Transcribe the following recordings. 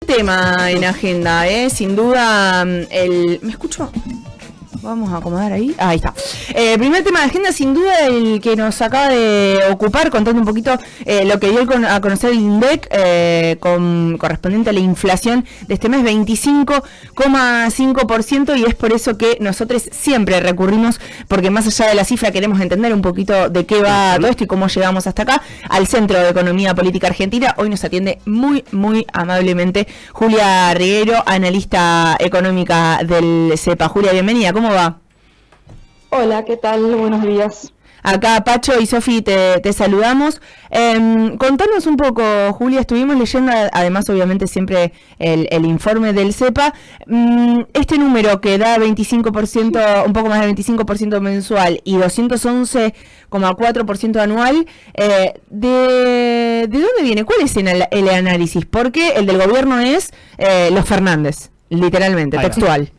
tema en agenda, sin duda, ¿me escucho? Vamos a acomodar ahí. Ahí está. Primer tema de agenda, sin duda, el que nos acaba de ocupar, contando un poquito lo que dio a conocer el INDEC correspondiente a la inflación de este mes, 25,5%, y es por eso que nosotros siempre recurrimos, porque más allá de la cifra queremos entender un poquito de qué va todo esto y cómo llegamos hasta acá, al Centro de Economía Política Argentina. Hoy nos atiende muy, muy amablemente Julia Reguero, analista económica del CEPA. Julia, bienvenida, ¿cómo va? Hola, ¿qué tal? Buenos días. Acá Pacho y Sofi te saludamos. Contanos un poco, Julia, estuvimos leyendo, además obviamente siempre el informe del CEPA, este número que da 25%, un poco más del 25% mensual y 211,4% anual, ¿de dónde viene? ¿Cuál es el análisis? Porque el del gobierno es los Fernández, literalmente, textual.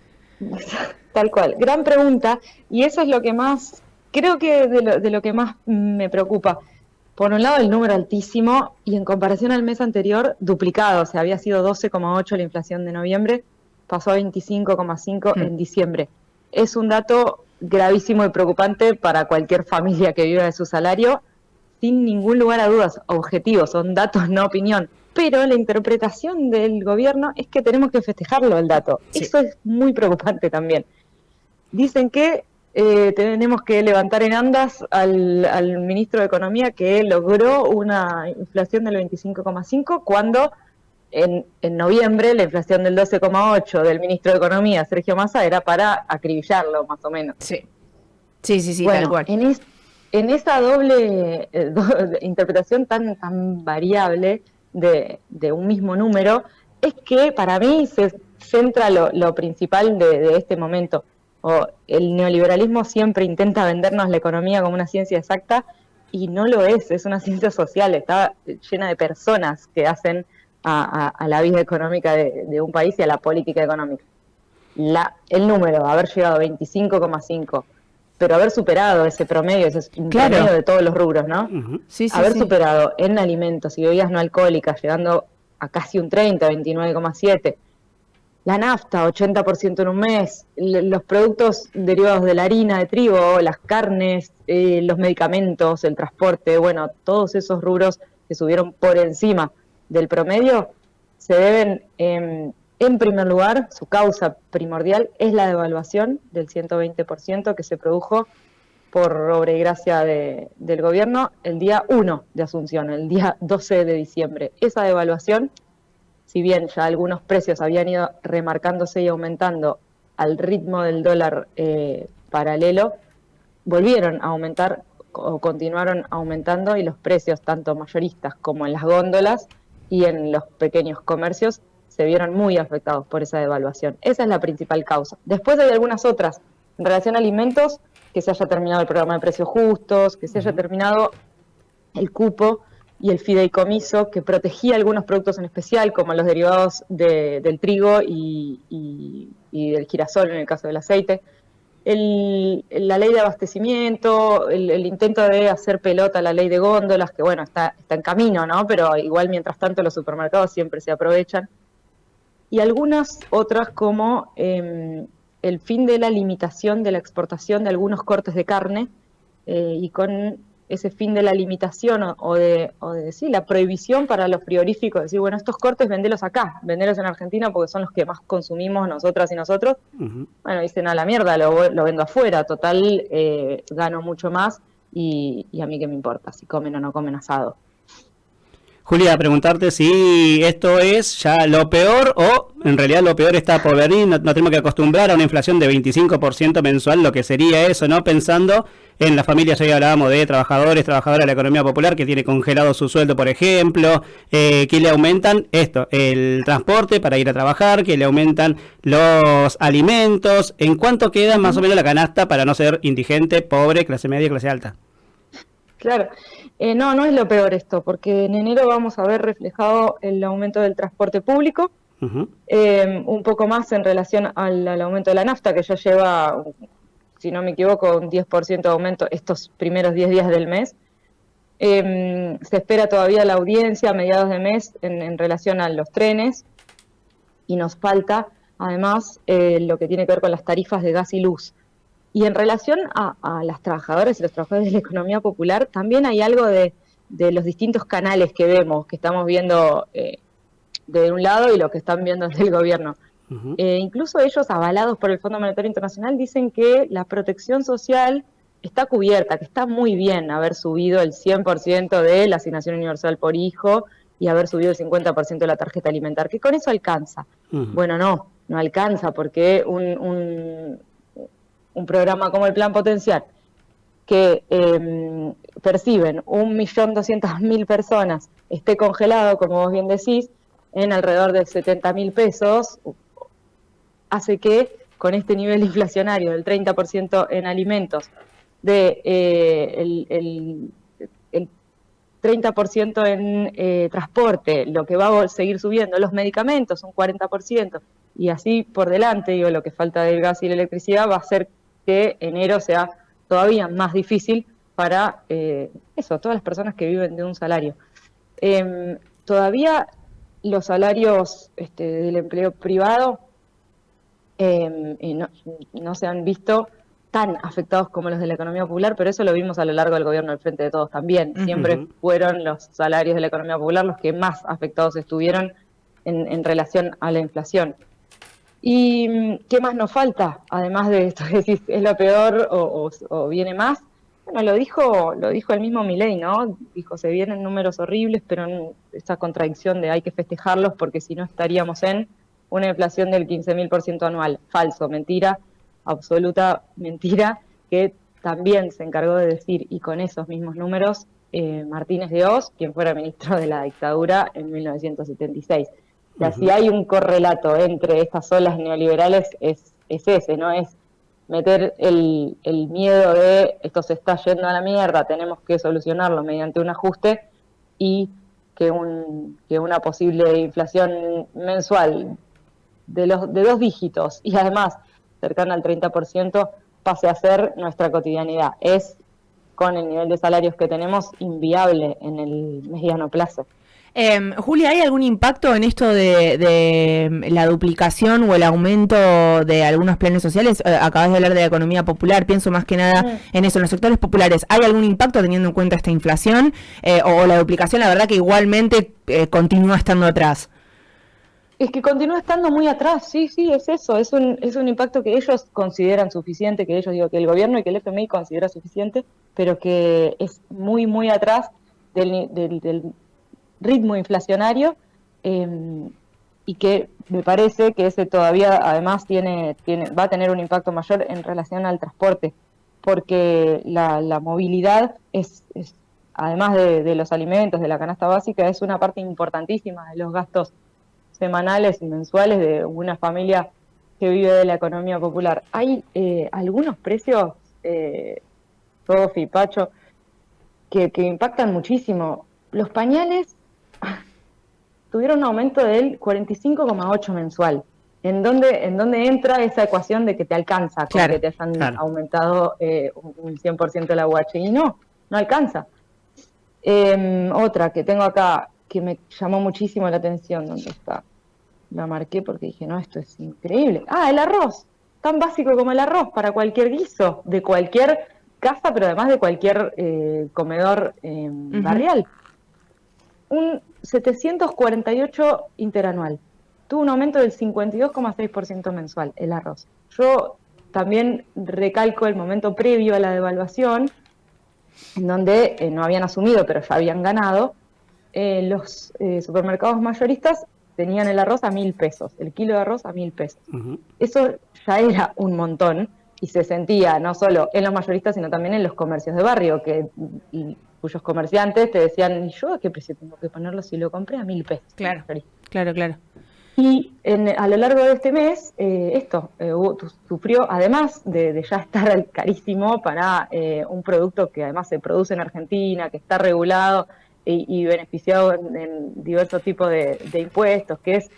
Tal cual, gran pregunta, y eso es lo que más, creo que de lo que más me preocupa. Por un lado, el número altísimo, y en comparación al mes anterior, duplicado. O sea, había sido 12,8 la inflación de noviembre, pasó a 25,5 en diciembre. Es un dato gravísimo y preocupante para cualquier familia que viva de su salario, sin ningún lugar a dudas, objetivos, son datos, no opinión. Pero la interpretación del gobierno es que tenemos que festejarlo, el dato. Sí. Eso es muy preocupante también. Dicen que tenemos que levantar en andas al ministro de Economía, que logró una inflación del 25,5 cuando en noviembre la inflación del 12,8 del ministro de Economía, Sergio Massa, era para acribillarlo, más o menos. Sí, bueno, tal cual. En esa doble interpretación tan variable de un mismo número, es que para mí se centra lo principal de este momento. El neoliberalismo siempre intenta vendernos la economía como una ciencia exacta, y no lo es una ciencia social, está llena de personas que hacen a la vida económica de un país y a la política económica. El número, haber llegado a 25,5, pero haber superado ese promedio, promedio de todos los rubros, ¿no? Uh-huh. Haber superado en alimentos y bebidas no alcohólicas, llegando a casi un 30, 29,7. La nafta, 80% en un mes, los productos derivados de la harina de trigo, las carnes, los medicamentos, el transporte, bueno, todos esos rubros que subieron por encima del promedio, se deben, en primer lugar, su causa primordial es la devaluación del 120% que se produjo por obra y gracia del gobierno el día 1 de Asunción, el día 12 de diciembre. Esa devaluación, si bien ya algunos precios habían ido remarcándose y aumentando al ritmo del dólar paralelo, volvieron a aumentar o continuaron aumentando, y los precios, tanto mayoristas como en las góndolas y en los pequeños comercios, se vieron muy afectados por esa devaluación. Esa es la principal causa. Después hay algunas otras. En relación a alimentos, que se haya terminado el programa de precios justos, que se haya terminado el cupo y el fideicomiso que protegía algunos productos en especial, como los derivados del trigo y del girasol en el caso del aceite. La ley de abastecimiento, el intento de hacer pelota la ley de góndolas, que bueno, está en camino, ¿no? Pero igual mientras tanto los supermercados siempre se aprovechan. Y algunas otras como el fin de la limitación de la exportación de algunos cortes de carne, y con ese fin de la limitación o de la prohibición para los frigoríficos, decir, bueno, estos cortes vendelos acá, vendelos en Argentina porque son los que más consumimos nosotras y nosotros. Uh-huh. Bueno, dicen, a la mierda, lo vendo afuera, total, gano mucho más, y a mí qué me importa si comen o no comen asado. Julia, preguntarte si esto es ya lo peor o en realidad lo peor está por venir. No tenemos que acostumbrar a una inflación de 25% mensual, lo que sería eso, ¿no? Pensando en las familias, hoy hablábamos de trabajadoras de la economía popular que tiene congelado su sueldo, por ejemplo, que le aumentan el transporte para ir a trabajar, que le aumentan los alimentos. ¿En cuánto queda más o menos la canasta para no ser indigente, pobre, clase media, clase alta? Claro. No es lo peor esto, porque en enero vamos a ver reflejado el aumento del transporte público, uh-huh. Un poco más en relación al aumento de la nafta, que ya lleva, si no me equivoco, un 10% de aumento estos primeros 10 días del mes. Se espera todavía la audiencia a mediados de mes en relación a los trenes. y nos falta además lo que tiene que ver con las tarifas de gas y luz. Y en relación a las trabajadoras y los trabajadores de la economía popular, también hay algo de los distintos canales que vemos, que estamos viendo de un lado y lo que están viendo desde el gobierno. Uh-huh. Incluso ellos, avalados por el Fondo Monetario Internacional, dicen que la protección social está cubierta, que está muy bien haber subido el 100% de la asignación universal por hijo y haber subido el 50% de la tarjeta alimentar, que con eso alcanza. Uh-huh. Bueno, no alcanza, porque un programa como el Plan Potencial, que perciben 1.200.000 personas, esté congelado, como vos bien decís, en alrededor de 70.000 pesos, hace que con este nivel inflacionario del 30% en alimentos, el 30% en transporte, lo que va a seguir subiendo, los medicamentos un 40%, y así por delante, digo, lo que falta del gas y la electricidad va a hacer que enero sea todavía más difícil para todas las personas que viven de un salario. Todavía los salarios del empleo privado no se han visto tan afectados como los de la economía popular, pero eso lo vimos a lo largo del gobierno del Frente de Todos también. Siempre fueron los salarios de la economía popular los que más afectados estuvieron en relación a la inflación. ¿Y qué más nos falta? Además de esto, ¿es lo peor o viene más? Bueno, lo dijo el mismo Milei, ¿no? Dijo, se vienen números horribles, pero esta contradicción de hay que festejarlos porque si no estaríamos en una inflación del 15.000% anual. Falso, mentira, absoluta mentira, que también se encargó de decir, y con esos mismos números, Martínez de Oz, quien fuera ministro de la dictadura en 1976. O sea, si hay un correlato entre estas olas neoliberales, es ese, ¿no? Es meter el miedo de esto se está yendo a la mierda, tenemos que solucionarlo mediante un ajuste, y que una posible inflación mensual de 2 dígitos y además cercana al 30% pase a ser nuestra cotidianidad. Es, con el nivel de salarios que tenemos, inviable en el mediano plazo. Julia, ¿hay algún impacto en esto de la duplicación o el aumento de algunos planes sociales? Acabas de hablar de la economía popular, pienso más que nada en eso, en los sectores populares. ¿Hay algún impacto teniendo en cuenta esta inflación? O la duplicación, la verdad que igualmente continúa estando atrás. Es que continúa estando muy atrás, sí, es eso, es un impacto que ellos consideran suficiente, que ellos, digo, que el gobierno y que el FMI considera suficiente, pero que es muy, muy atrás del ritmo inflacionario, y que me parece que ese todavía además va a tener un impacto mayor en relación al transporte, porque la movilidad es además de los alimentos, de la canasta básica, es una parte importantísima de los gastos semanales y mensuales de una familia que vive de la economía popular. Hay algunos precios, Sofi, Pacho, que impactan muchísimo. Los pañales tuvieron un aumento del 45,8 mensual. ¿En dónde entra esa ecuación de que te alcanza con que te hayan aumentado un 100% la UH? Y no alcanza. Otra que tengo acá, que me llamó muchísimo la atención, ¿dónde está? La marqué porque dije, no, esto es increíble. El arroz, tan básico como el arroz, para cualquier guiso, de cualquier casa, pero además de cualquier comedor barrial. Un 748 interanual. Tuvo un aumento del 52,6% mensual, el arroz. Yo también recalco el momento previo a la devaluación, en donde no habían asumido, pero ya habían ganado, los supermercados mayoristas tenían el arroz a 1.000 pesos, el kilo de arroz a 1.000 pesos. Eso ya era un montón, y se sentía no solo en los mayoristas, sino también en los comercios de barrio, cuyos comerciantes te decían, ¿y yo a qué precio tengo que ponerlo si lo compré a 1.000 pesos? Claro. Y a lo largo de este mes, sufrió, además de ya estar carísimo para un producto que además se produce en Argentina, que está regulado y beneficiado en diversos tipos de impuestos, que es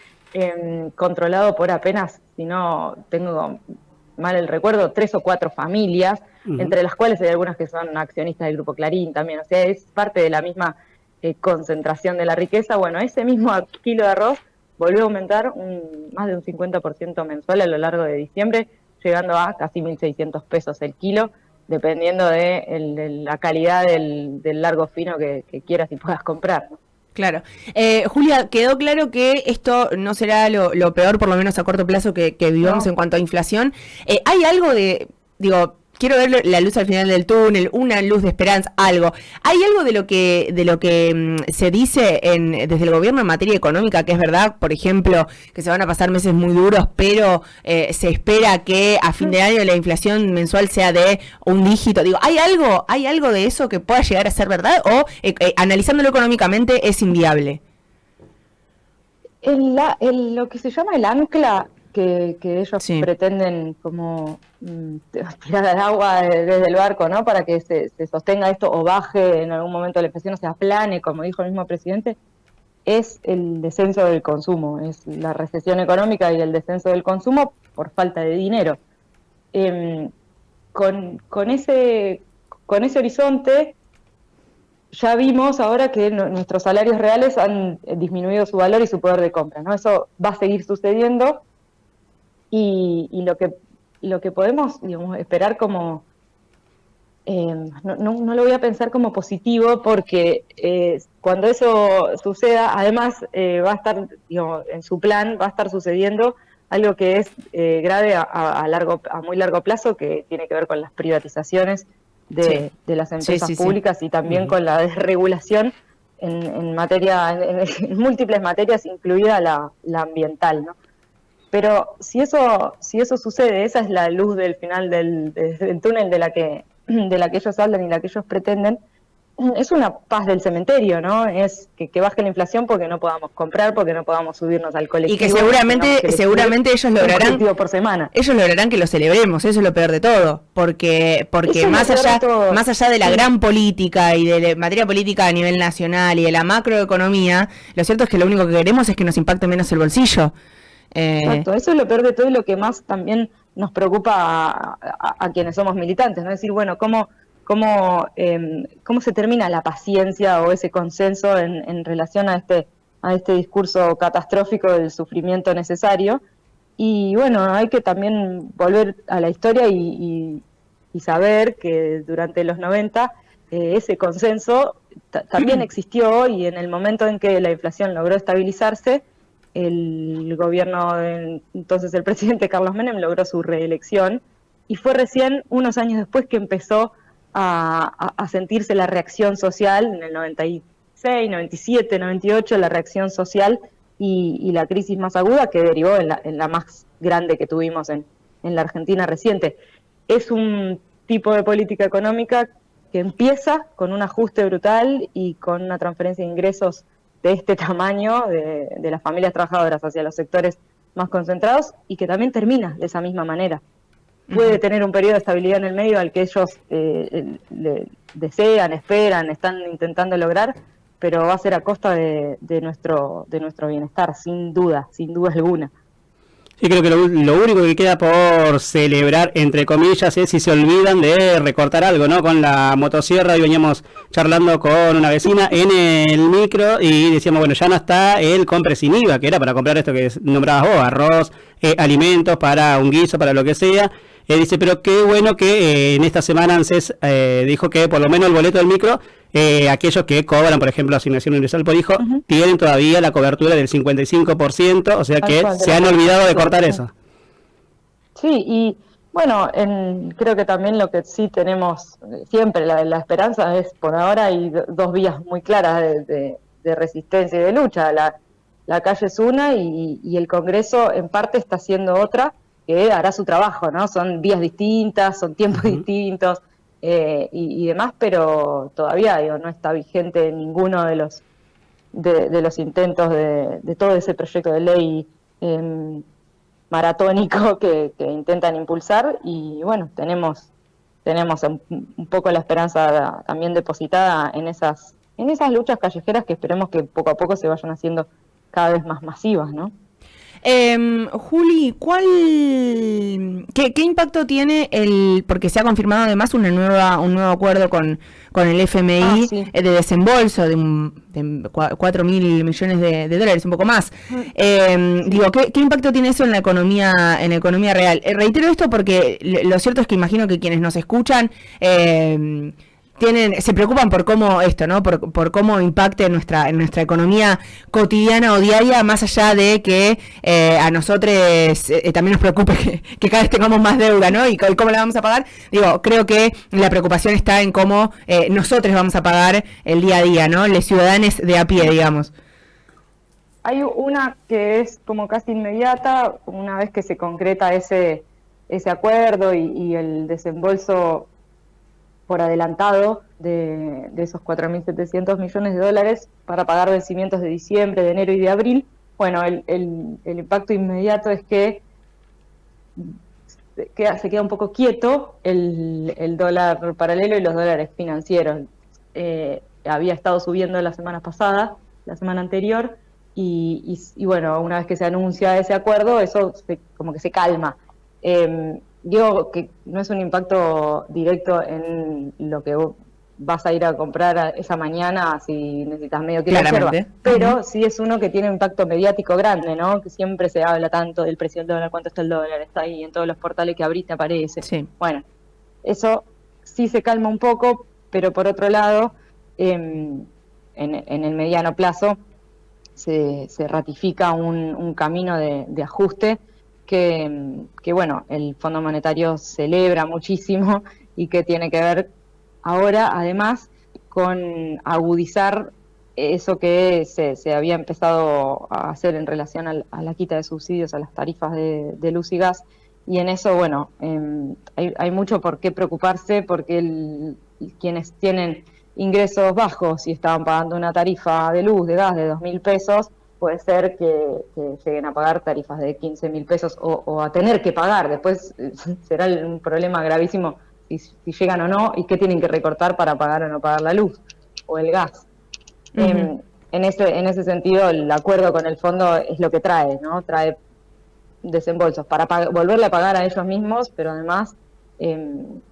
controlado por apenas, si no tengo mal el recuerdo, 3 o 4 familias, entre las cuales hay algunas que son accionistas del Grupo Clarín también, o sea, es parte de la misma concentración de la riqueza. Bueno, ese mismo kilo de arroz volvió a aumentar un más de un 50% mensual a lo largo de diciembre, llegando a casi 1.600 pesos el kilo, dependiendo de la calidad del largo fino que quieras y puedas comprar, ¿no? Claro. Julia, quedó claro que esto no será lo peor, por lo menos a corto plazo, que vivamos en cuanto a inflación. ¿Hay algo digo, quiero ver la luz al final del túnel, una luz de esperanza, algo? ¿Hay algo de lo que se dice desde el gobierno en materia económica, que es verdad, por ejemplo, que se van a pasar meses muy duros, pero se espera que a fin de año la inflación mensual sea de un dígito? Digo, ¿hay algo de eso que pueda llegar a ser verdad o analizándolo económicamente es inviable? Lo que se llama el ancla, que ellos pretenden como tirar al agua desde el barco, ¿no? Para que se sostenga esto o baje en algún momento la inflación, o sea, aplane, como dijo el mismo presidente, es el descenso del consumo, es la recesión económica y el descenso del consumo por falta de dinero. Con ese horizonte ya vimos ahora que nuestros salarios reales han disminuido su valor y su poder de compra, ¿no? Eso va a seguir sucediendo. Y lo que podemos, digamos, esperar como, no lo voy a pensar como positivo, porque cuando eso suceda, además va a estar, digamos, en su plan va a estar sucediendo algo que es grave a muy largo plazo, que tiene que ver con las privatizaciones de las empresas públicas y también con la desregulación en múltiples materias, aquella la ambiental, ¿no? Pero si eso sucede, esa es la luz del final del túnel de la que ellos hablan y la que ellos pretenden, es una paz del cementerio, ¿no? Es que baje la inflación porque no podamos comprar, porque no podamos subirnos al colectivo. Y que seguramente ellos lograrán por semana. Ellos lograrán que lo celebremos, eso es lo peor de todo, porque más allá de la gran política y de la materia política a nivel nacional y de la macroeconomía, lo cierto es que lo único que queremos es que nos impacte menos el bolsillo. Exacto, eso es lo peor de todo y lo que más también nos preocupa a quienes somos militantes, ¿no? Es decir, bueno, ¿cómo se termina la paciencia o ese consenso en relación a este discurso catastrófico del sufrimiento necesario? Y bueno, hay que también volver a la historia y saber que durante los 90 ese consenso también existió, y en el momento en que la inflación logró estabilizarse, el gobierno entonces el presidente Carlos Menem logró su reelección, y fue recién unos años después que empezó a sentirse la reacción social, en el 96, 97, 98, la reacción social y la crisis más aguda que derivó en la más grande que tuvimos en la Argentina reciente. Es un tipo de política económica que empieza con un ajuste brutal y con una transferencia de ingresos de este tamaño de las familias trabajadoras hacia los sectores más concentrados, y que también termina de esa misma manera. Puede tener un periodo de estabilidad en el medio al que ellos desean, esperan, están intentando lograr, pero va a ser a costa de nuestro bienestar, sin duda alguna. Sí, creo que lo único que queda por celebrar, entre comillas, es si se olvidan de recortar algo, ¿no? Con la motosierra, hoy veníamos charlando con una vecina en el micro y decíamos, bueno, ya no está el compre sin IVA, que era para comprar esto que nombrabas vos, arroz, alimentos, para un guiso, para lo que sea. Dice, pero qué bueno que en esta semana ANSES dijo que por lo menos el boleto del micro, aquellos que cobran, por ejemplo, asignación universal por hijo, tienen todavía la cobertura del 55%, o sea que se han olvidado de cortar eso. Sí, y bueno, creo que también lo que sí tenemos siempre, la esperanza es, por ahora hay dos vías muy claras de resistencia y de lucha. La calle es una y el Congreso en parte está haciendo otra, que hará su trabajo, ¿no? Son vías distintas, son tiempos distintos y demás, pero todavía no está vigente ninguno de los intentos de todo ese proyecto de ley maratónico que intentan impulsar. Y bueno, tenemos un poco la esperanza también depositada en esas luchas callejeras que esperemos que poco a poco se vayan haciendo cada vez más masivas, ¿no? Juli, ¿qué impacto tiene porque se ha confirmado además un nuevo acuerdo con el FMI sí. De desembolso de 4.000 millones de dólares, un poco más? ¿Qué impacto tiene eso en la economía real? Reitero esto porque lo cierto es que imagino que quienes nos escuchan se preocupan por cómo esto, ¿no? Por cómo impacte en nuestra economía cotidiana o diaria, más allá de que a nosotros también nos preocupe que cada vez tengamos más deuda, ¿no? Y cómo la vamos a pagar. Creo que la preocupación está en cómo nosotros vamos a pagar el día a día, ¿no? Los ciudadanos de a pie, digamos. Hay una que es como casi inmediata, una vez que se concreta ese acuerdo y el desembolso por adelantado de esos 4.700 millones de dólares para pagar vencimientos de diciembre, de enero y de abril. Bueno, el impacto inmediato es que se queda un poco quieto el dólar paralelo y los dólares financieros. Había estado subiendo la semana pasada, la semana anterior, y bueno, una vez que se anuncia ese acuerdo, eso como que se calma. Digo que no es un impacto directo en lo que vos vas a ir a comprar esa mañana si necesitas medio kilo de yerba, pero sí es uno que tiene un impacto mediático grande, ¿no? Que siempre se habla tanto del precio del dólar, cuánto está el dólar, está ahí en todos los portales que abriste aparece. Sí. Bueno, eso sí se calma un poco, pero por otro lado, en el mediano plazo se ratifica un camino de ajuste que bueno, el Fondo Monetario celebra muchísimo y que tiene que ver ahora, además, con agudizar eso que se había empezado a hacer en relación a la quita de subsidios a las tarifas de luz y gas, y en eso, bueno, hay mucho por qué preocuparse, porque quienes tienen ingresos bajos y estaban pagando una tarifa de luz, de gas de 2.000 pesos, puede ser que lleguen a pagar tarifas de 15.000 pesos o a tener que pagar. Después será un problema gravísimo si llegan o no y qué tienen que recortar para pagar o no pagar la luz o el gas. En ese sentido, el acuerdo con el fondo es lo que trae, ¿no? Trae desembolsos para volverle a pagar a ellos mismos, pero además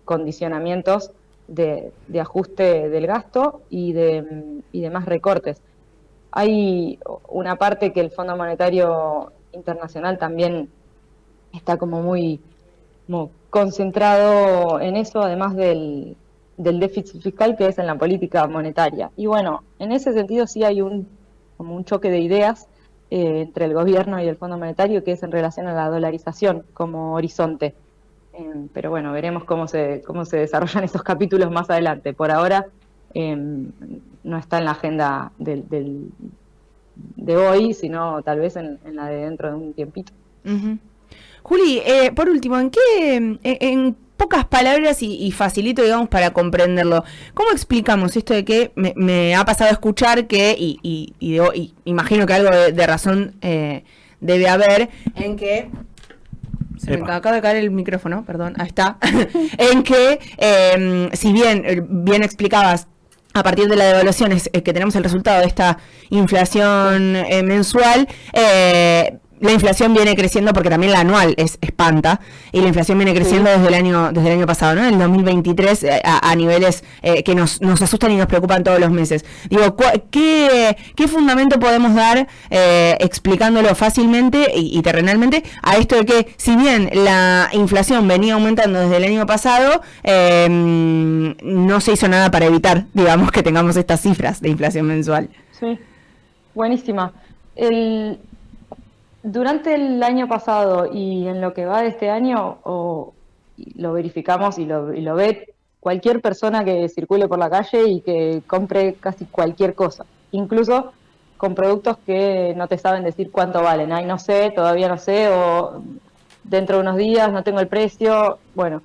condicionamientos de ajuste del gasto y de más recortes. Hay una parte que el Fondo Monetario Internacional también está como muy concentrado en eso, además del déficit fiscal que es en la política monetaria. Y bueno, en ese sentido sí hay como un choque de ideas entre el gobierno y el Fondo Monetario, que es en relación a la dolarización como horizonte. Pero bueno, veremos cómo se desarrollan esos capítulos más adelante. Por ahora no está en la agenda de hoy, sino tal vez en la de dentro de un tiempito. Juli, por último, en pocas palabras y facilito, digamos, para comprenderlo, ¿cómo explicamos esto de que me ha pasado a escuchar que, y imagino que algo de razón debe haber, en que... Se me acaba de caer el micrófono, perdón, ahí está. En que, si bien explicabas, a partir de la devaluación que tenemos el resultado de esta inflación mensual, la inflación viene creciendo porque también la anual espanta, y la inflación viene creciendo desde el año pasado, ¿no? En el 2023 a niveles que nos asustan y nos preocupan todos los meses. Digo, ¿qué fundamento podemos dar explicándolo fácilmente y terrenalmente a esto de que, si bien la inflación venía aumentando desde el año pasado, no se hizo nada para evitar, digamos, que tengamos estas cifras de inflación mensual? Sí, buenísima. Durante el año pasado y en lo que va de este año, lo verificamos y lo ve cualquier persona que circule por la calle y que compre casi cualquier cosa, incluso con productos que no te saben decir cuánto valen. Ay, no sé, todavía no sé, o dentro de unos días no tengo el precio. Bueno,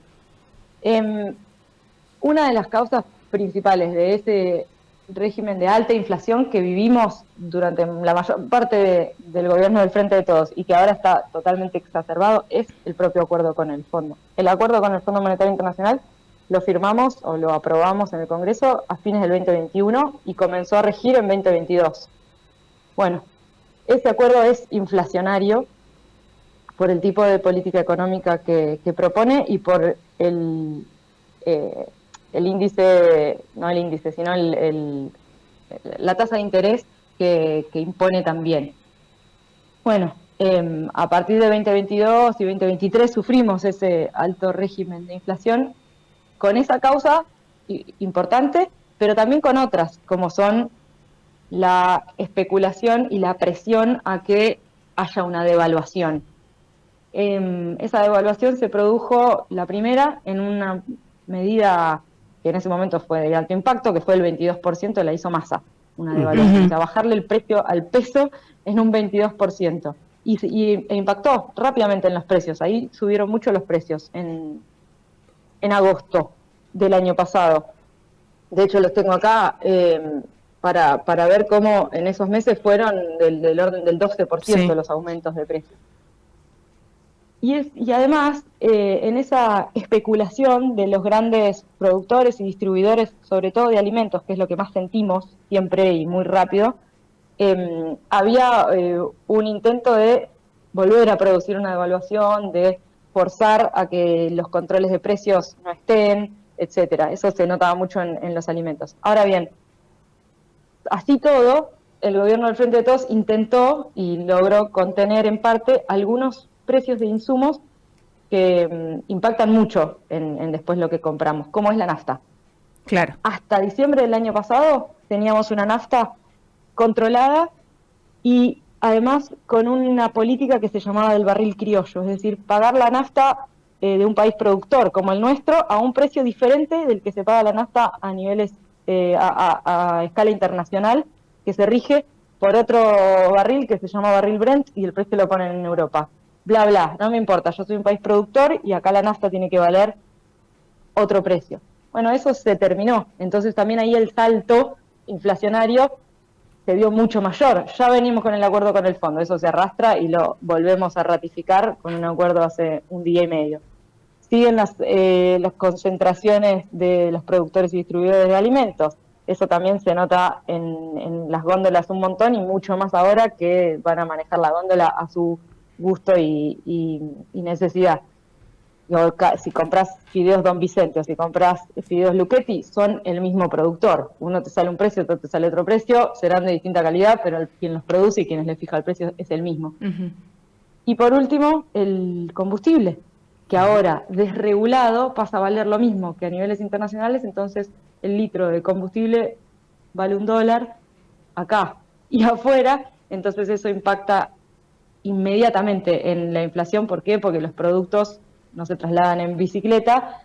una de las causas principales de ese régimen de alta inflación que vivimos durante la mayor parte del gobierno del Frente de Todos y que ahora está totalmente exacerbado es el propio acuerdo con el fondo. El acuerdo con el Fondo Monetario Internacional lo firmamos o lo aprobamos en el Congreso a fines del 2021 y comenzó a regir en 2022. Bueno, ese acuerdo es inflacionario por el tipo de política económica que propone y por el índice, no el índice, sino la tasa de interés que impone también. Bueno, a partir de 2022 y 2023 sufrimos ese alto régimen de inflación con esa causa importante, pero también con otras, como son la especulación y la presión a que haya una devaluación. Esa devaluación se produjo, la primera, en una medida que en ese momento fue de alto impacto, que fue el 22%, la hizo Massa, una devaluación, o sea, bajarle el precio al peso en un 22%. E impactó rápidamente en los precios, ahí subieron mucho los precios en agosto del año pasado. De hecho, los tengo acá para ver cómo en esos meses fueron del orden del 12% los aumentos de precios. Y además, en esa especulación de los grandes productores y distribuidores, sobre todo de alimentos, que es lo que más sentimos siempre y muy rápido, había un intento de volver a producir una devaluación, de forzar a que los controles de precios no estén, etcétera. Eso se notaba mucho en los alimentos. Ahora bien, así todo, el gobierno del Frente de Todos intentó y logró contener en parte algunos precios de insumos que impactan mucho en después lo que compramos, como es la nafta. Claro. Hasta diciembre del año pasado teníamos una nafta controlada y además con una política que se llamaba del barril criollo, es decir, pagar la nafta de un país productor como el nuestro a un precio diferente del que se paga la nafta a niveles a escala internacional, que se rige por otro barril que se llama barril Brent y el precio lo ponen en Europa. Bla, bla, no me importa, yo soy un país productor y acá la nafta tiene que valer otro precio. Bueno, eso se terminó, entonces también ahí el salto inflacionario se vio mucho mayor. Ya venimos con el acuerdo con el fondo, eso se arrastra y lo volvemos a ratificar con un acuerdo hace un día y medio. Siguen las concentraciones de los productores y distribuidores de alimentos. Eso también se nota en las góndolas un montón y mucho más ahora que van a manejar la góndola a su gusto y necesidad. Si compras fideos Don Vicente o si compras fideos Luchetti, son el mismo productor. Uno te sale un precio, otro te sale otro precio, serán de distinta calidad, pero quien los produce y quienes les fija el precio es el mismo. Uh-huh. Y por último, el combustible, que ahora desregulado pasa a valer lo mismo que a niveles internacionales, entonces el litro de combustible vale $1 acá y afuera, entonces eso impacta inmediatamente en la inflación. ¿Por qué? Porque los productos no se trasladan en bicicleta,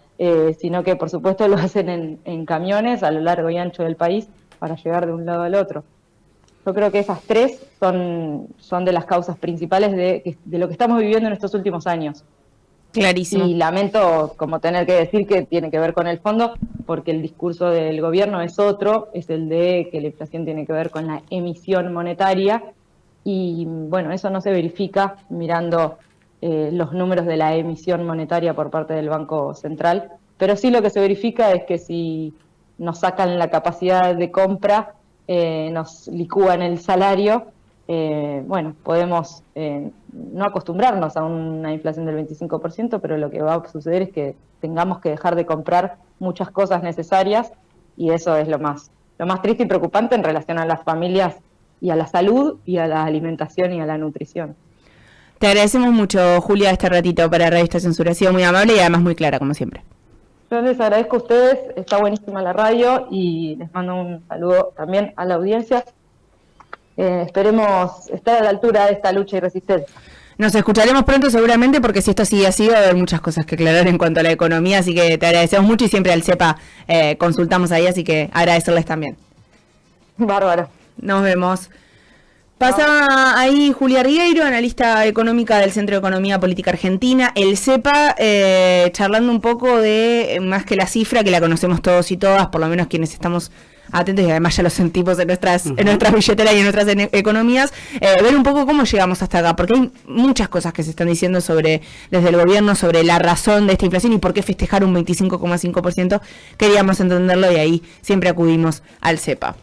sino que por supuesto lo hacen en camiones a lo largo y ancho del país para llegar de un lado al otro. Yo creo que esas tres son de las causas principales de lo que estamos viviendo en estos últimos años. Clarísimo. Y lamento como tener que decir que tiene que ver con el fondo, porque el discurso del gobierno es otro, es el de que la inflación tiene que ver con la emisión monetaria, y bueno, eso no se verifica mirando los números de la emisión monetaria por parte del Banco Central, pero sí lo que se verifica es que si nos sacan la capacidad de compra, nos licúan el salario, bueno, podemos no acostumbrarnos a una inflación del 25%, pero lo que va a suceder es que tengamos que dejar de comprar muchas cosas necesarias, y eso es lo más triste y preocupante en relación a las familias y a la salud y a la alimentación y a la nutrición. Te agradecemos mucho, Julia, este ratito para Radio Estación Sur. Ha sido muy amable y además muy clara, como siempre. Yo les agradezco a ustedes, está buenísima la radio y les mando un saludo también a la audiencia. Esperemos estar a la altura de esta lucha y resistencia. Nos escucharemos pronto seguramente, porque si esto sigue así va a haber muchas cosas que aclarar en cuanto a la economía, así que te agradecemos mucho y siempre al CEPA consultamos ahí, así que agradecerles también. Bárbaro. Nos vemos. Pasa ahí Julia Rigueiro, analista económica del Centro de Economía Política Argentina, el CEPA, charlando un poco de, más que la cifra, que la conocemos todos y todas, por lo menos quienes estamos atentos y además ya lo sentimos en nuestras billeteras y en nuestras economías, ver un poco cómo llegamos hasta acá, porque hay muchas cosas que se están diciendo desde el gobierno sobre la razón de esta inflación y por qué festejar un 25,5%. Queríamos entenderlo y ahí siempre acudimos al CEPA.